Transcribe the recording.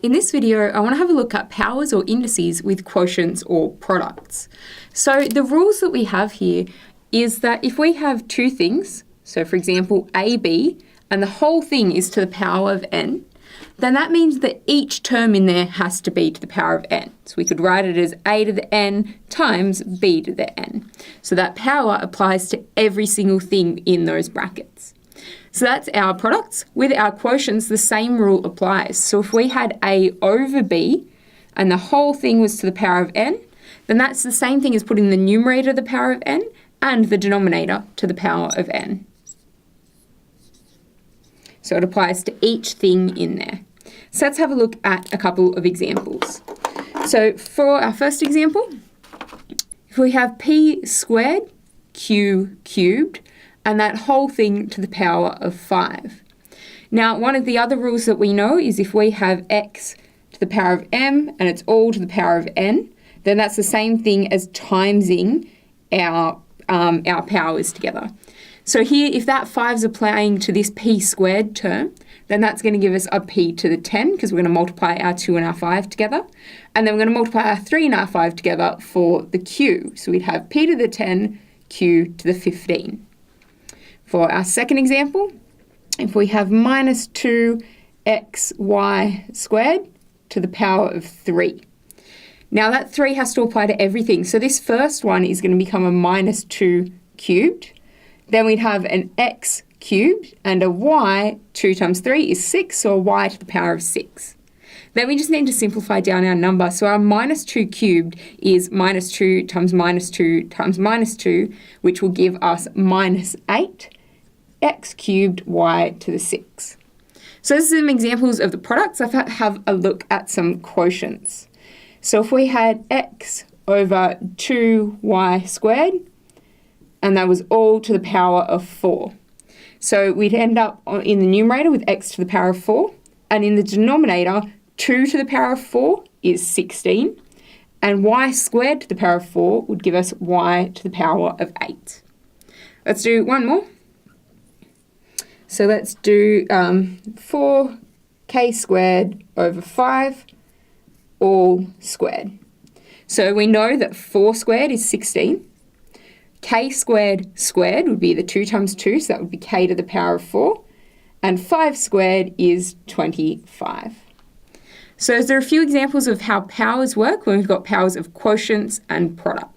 In this video, I want to have a look at powers or indices with quotients or products. So the rules that we have here is that if we have two things, so for example, AB, and the whole thing is to the power of n, then that means that each term in there has to be to the power of n. So we could write it as a to the n times b to the n. So that power applies to every single thing in those brackets. So that's our products. With our quotients, the same rule applies. So if we had a over b and the whole thing was to the power of n, then that's the same thing as putting the numerator to the power of n and the denominator to the power of n. So it applies to each thing in there. So let's have a look at a couple of examples. So for our first example, if we have p squared q cubed, and that whole thing to the power of 5. Now, one of the other rules that we know is if we have x to the power of m and it's all to the power of n, then that's the same thing as timesing our powers together. So here, if that 5's applying to this p squared term, then that's going to give us a p to the 10 because we're going to multiply our 2 and our 5 together. And then we're going to multiply our 3 and our 5 together for the q. So we'd have p to the 10, q to the 15. For our second example, if we have minus 2xy squared to the power of 3. Now that 3 has to apply to everything. So this first one is going to become a minus 2 cubed. Then we'd have an x cubed and a y, 2 times 3 is 6, so a y to the power of 6. Then we just need to simplify down our number. So our minus 2 cubed is minus 2 times minus 2 times minus 2, which will give us minus 8. X cubed y to the 6. So this is some examples of the products. I've have a look at some quotients. So if we had x over 2y squared, and that was all to the power of 4. So we'd end up in the numerator with x to the power of 4, and in the denominator, 2 to the power of 4 is 16, and y squared to the power of 4 would give us y to the power of 8. Let's do one more. So let's do 4k squared over 5 all squared. So we know that 4 squared is 16. K squared squared would be the 2 times 2, so that would be k to the power of 4. And 5 squared is 25. So there are a few examples of how powers work when we've got powers of quotients and products.